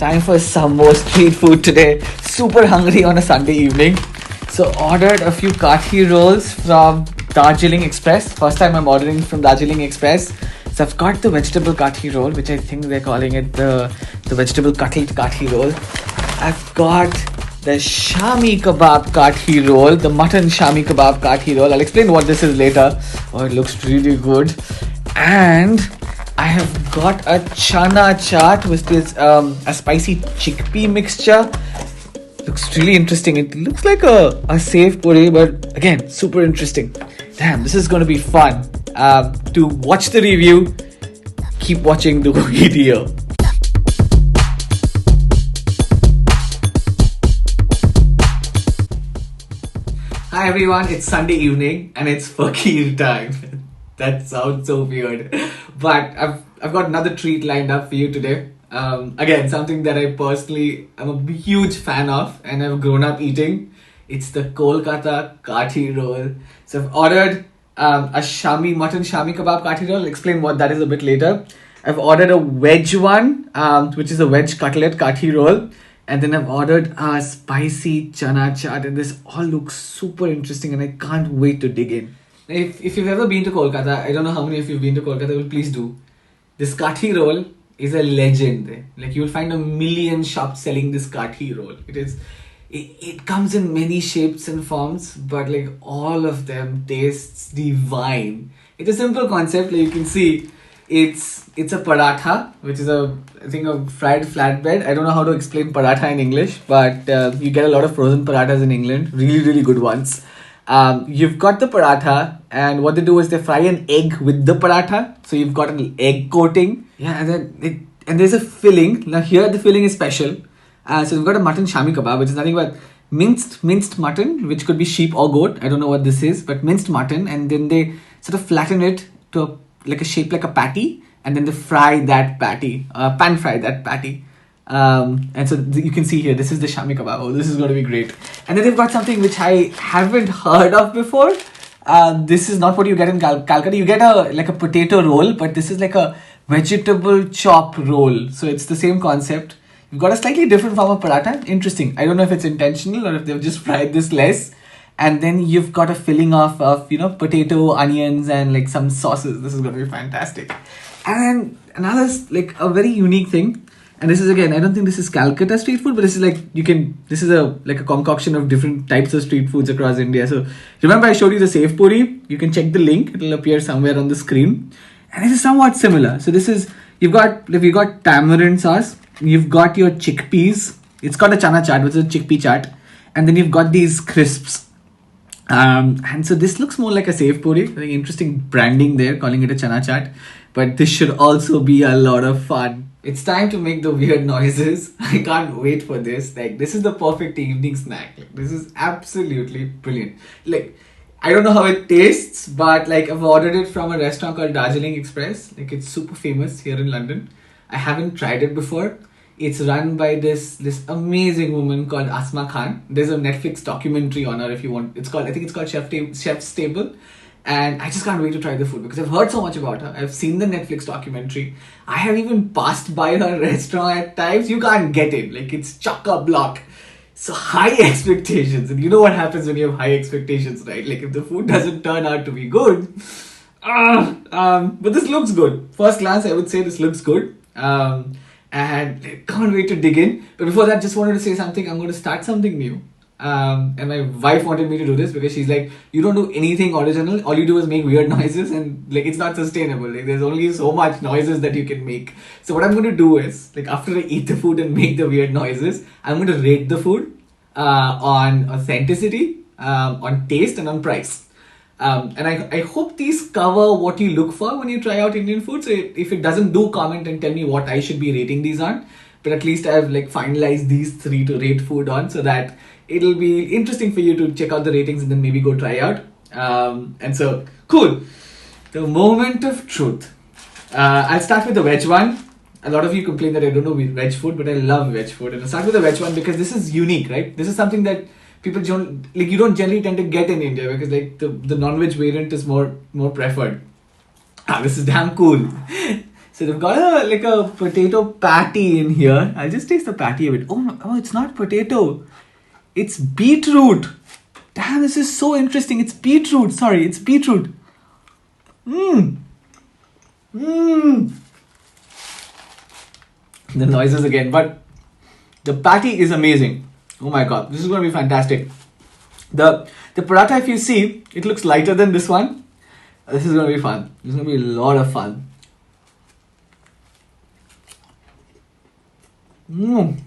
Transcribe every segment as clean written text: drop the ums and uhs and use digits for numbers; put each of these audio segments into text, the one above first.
Time for some more street food today. Super hungry on a Sunday evening. So ordered a few kathi rolls from Darjeeling Express. First time I'm ordering from Darjeeling Express. So I've got the vegetable kathi roll, which I think they're calling it the vegetable cutlet kathi roll. I've got the Shami kebab kathi roll, the mutton Shami kebab kathi roll. I'll explain what this is later. Oh, it looks really good. And I have got a chana chaat, which is a spicy chickpea mixture. Looks really interesting. It looks like a safe puri, but again, super interesting. Damn, this is going to be fun. To watch the review, keep watching the video. Hi everyone, it's Sunday evening and it's fakir time. That sounds so weird, but I've got another treat lined up for you today. Again, something that I personally am a huge fan of and I've grown up eating. It's the Kolkata kathi roll. So I've ordered a mutton Shami kebab kathi roll. I'll explain what that is a bit later. I've ordered a veg one, which is a veg cutlet kathi roll. And then I've ordered a spicy chana chaat, and this all looks super interesting and I can't wait to dig in. If you've ever been to Kolkata, I don't know how many of you have been to Kolkata, but please do. This kathi roll is a legend there. Like, you'll find a million shops selling this kathi roll. It comes in many shapes and forms, but like all of them tastes divine. It's a simple concept. Like you can see, it's a paratha, which is a fried flatbread. I don't know how to explain paratha in English, but you get a lot of frozen parathas in England. Really, really good ones. You've got the paratha, and what they do is they fry an egg with the paratha. So you've got an egg coating. Yeah, and there's a filling. Now here the filling is special. So we've got a mutton Shami kebab, which is nothing but minced mutton, which could be sheep or goat. I don't know what this is, but minced mutton, and then they sort of flatten it to a shape like a patty, and then they fry that patty, pan fry that patty. And so you can see here, this is the Shami kebab. Oh, this is going to be great. And then they've got something which I haven't heard of before. This is not what you get in Calcutta. You get a potato roll, but this is like a vegetable chop roll. So it's the same concept. You've got a slightly different form of paratha. Interesting. I don't know if it's intentional or if they've just fried this less. And then you've got a filling of potato, onions, and like some sauces. This is going to be fantastic. And another, like, a very unique thing. And this is, again, I don't think this is Calcutta street food, but this is this is a concoction of different types of street foods across India. So remember I showed you the safe puri. You can check the link. It'll appear somewhere on the screen. And this is somewhat similar. So this is, you've got tamarind sauce. You've got your chickpeas. It's got a chana chaat, which is a chickpea chaat. And then you've got these crisps. And so this looks more like a safe puri. Very interesting branding there, calling it a chana chaat. But this should also be a lot of fun. It's time to make the weird noises. I can't wait for this. Like, this is the perfect evening snack. Like, this is absolutely brilliant. Like, I don't know how it tastes, but like, I've ordered it from a restaurant called Darjeeling Express. Like, it's super famous here in London. I haven't tried it before. It's run by this amazing woman called Asma Khan. There's a Netflix documentary on her if you want. I think it's called Chef's Table. And I just can't wait to try the food because I've heard so much about her. I've seen the Netflix documentary. I have even passed by her restaurant at times. You can't get in. Like, it's chock-a-block. So high expectations. And you know what happens when you have high expectations, right? Like, if the food doesn't turn out to be good. But this looks good. First glance, I would say this looks good. And I can't wait to dig in. But before that, just wanted to say something. I'm going to start something new. And my wife wanted me to do this because she's like, you don't do anything original. All you do is make weird noises, and like, it's not sustainable. Like, there's only so much noises that you can make. So what I'm going to do is, like, after I eat the food and make the weird noises, I'm going to rate the food on authenticity, on taste, and on price. And I hope these cover what you look for when you try out Indian food. So if it doesn't, do comment and tell me what I should be rating these on. But at least I've like finalized these 3 to rate food on, so that it'll be interesting for you to check out the ratings and then maybe go try out. And so, cool. The moment of truth. I'll start with the veg one. A lot of you complain that I don't know veg food, but I love veg food. And I'll start with the veg one because this is unique, right? This is something that people don't, like, you don't generally tend to get in India because like the non-veg variant is more preferred. This is damn cool. So they've got like a potato patty in here. I'll just taste the patty a bit. Oh, it's not potato. It's beetroot. Damn, this is so interesting. It's beetroot. Sorry, it's beetroot. Mmm. Mmm. The noises again, but the patty is amazing. Oh my god, this is going to be fantastic. The paratha, if you see, it looks lighter than this one. This is going to be fun. This is going to be a lot of fun. Mmm.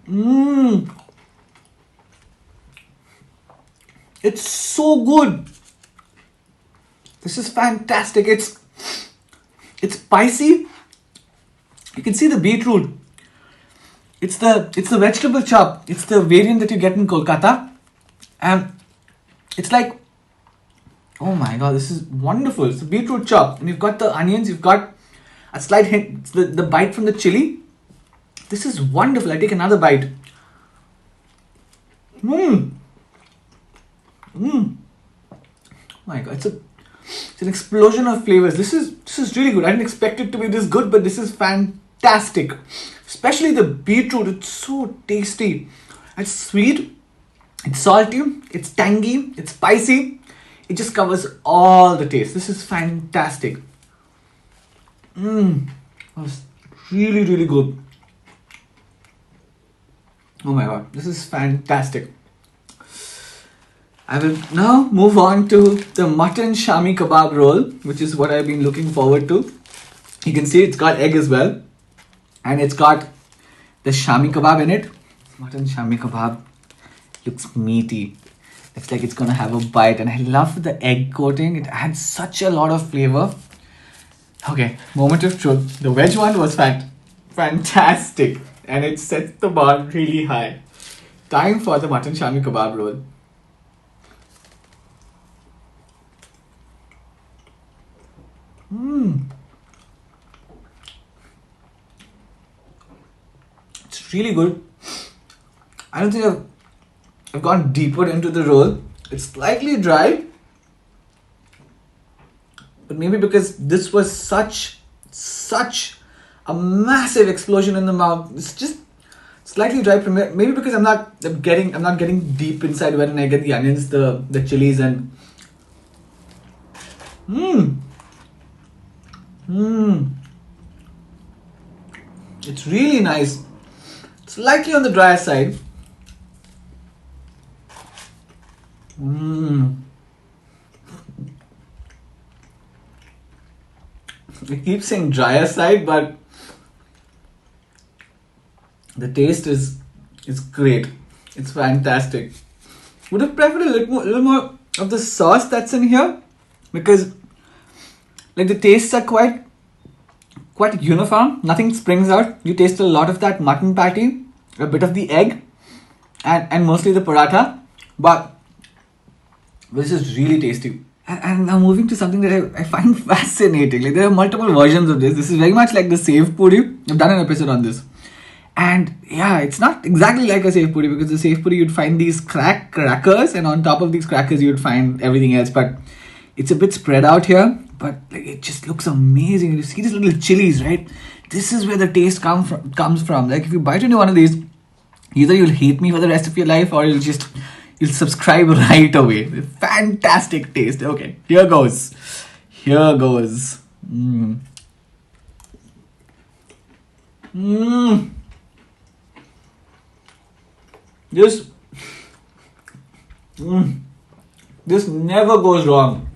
Mmm. It's so good. This is fantastic. It's spicy. You can see the beetroot. It's the vegetable chop. It's the variant that you get in Kolkata. And it's like, oh my god, this is wonderful. It's a beetroot chop. And you've got the onions, you've got a slight hint, it's the bite from the chili. This is wonderful. I take another bite. Mmm. Mmm. Oh my god, it's an explosion of flavors. This is really good. I didn't expect it to be this good, but this is fantastic. Especially the beetroot. It's so tasty. It's sweet. It's salty. It's tangy. It's spicy. It just covers all the taste. This is fantastic. That's really, really good. Oh my god, this is fantastic. I will now move on to the mutton shami kebab roll, which is what I've been looking forward to. You can see it's got egg as well. And it's got the shami kebab in it. Mutton shami kebab looks meaty. Looks like it's gonna have a bite. And I love the egg coating. It adds such a lot of flavor. Okay, moment of truth. The veg one was fantastic. And it sets the bar really high. Time for the mutton shami kebab roll. It's really good. I don't think I've gone deeper into the roll. It's slightly dry, but maybe because this was such a massive explosion in the mouth, it's just slightly dry. Maybe because I'm not getting deep inside when I get the onions, the chilies, and it's really nice. Slightly on the drier side. I keep saying drier side, but the taste is great. It's fantastic. Would have preferred a little more of the sauce that's in here, because like the tastes are quite uniform. Nothing springs out. You taste a lot of that mutton patty, a bit of the egg, and mostly the paratha. But this is really tasty. And now moving to something that I find fascinating. Like there are multiple versions of this. This is very much like the Sev Puri. I've done an episode on this. And yeah, it's not exactly like a Sev Puri, because the Sev Puri you'd find these crackers, and on top of these crackers you'd find everything else. But it's a bit spread out here. But like, it just looks amazing. You see these little chilies, right? This is where the taste comes from. Like if you bite into one of these, either you'll hate me for the rest of your life, or you'll subscribe right away. Fantastic taste. Okay, here goes. This never goes wrong.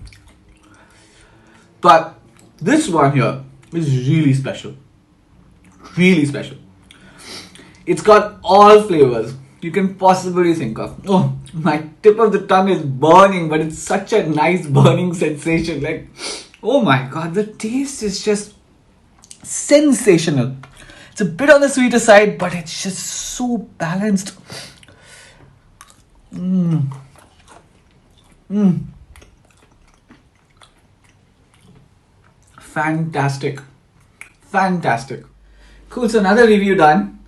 But this one here is really special. Really special. It's got all flavors you can possibly think of. Oh, my tip of the tongue is burning, but it's such a nice burning sensation. Like, oh my god, the taste is just sensational. It's a bit on the sweeter side, but it's just so balanced. Fantastic. Cool, so another review done.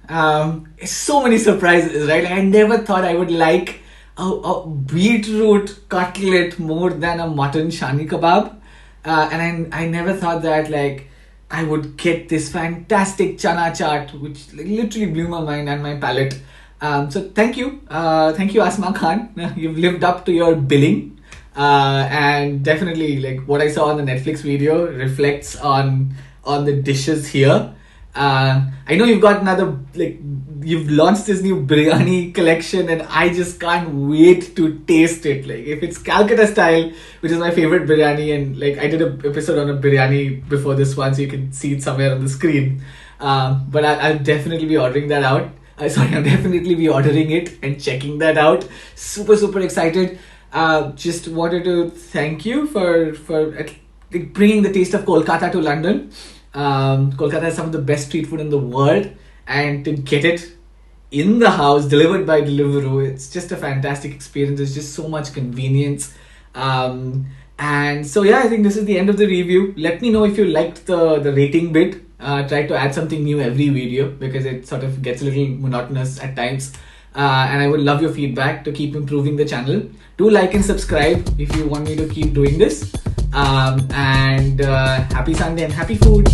So many surprises, right? I never thought I would like a beetroot cutlet more than a mutton shami kebab. And I never thought that like I would get this fantastic chana chaat, which like, literally blew my mind and my palate. So thank you, Asma Khan. You've lived up to your billing, and definitely like what I saw on the Netflix video reflects on the dishes here. I know you've got another like you've launched this new biryani collection, and I just can't wait to taste it. Like if it's Calcutta style, which is my favorite biryani, and like I did an episode on a biryani before this one, so you can see it somewhere on the screen. But I'll definitely be ordering that out. Sorry, I'll definitely be ordering it and checking that out. Super excited. Just wanted to thank you for like, bringing the taste of Kolkata to London. Kolkata has some of the best street food in the world, and to get it in the house, delivered by Deliveroo, it's just a fantastic experience. There's just so much convenience. And so, yeah, I think this is the end of the review. Let me know if you liked the rating bit. Try to add something new every video because it sort of gets a little monotonous at times. And I would love your feedback to keep improving the channel. Do like and subscribe if you want me to keep doing this. And happy Sunday and happy food.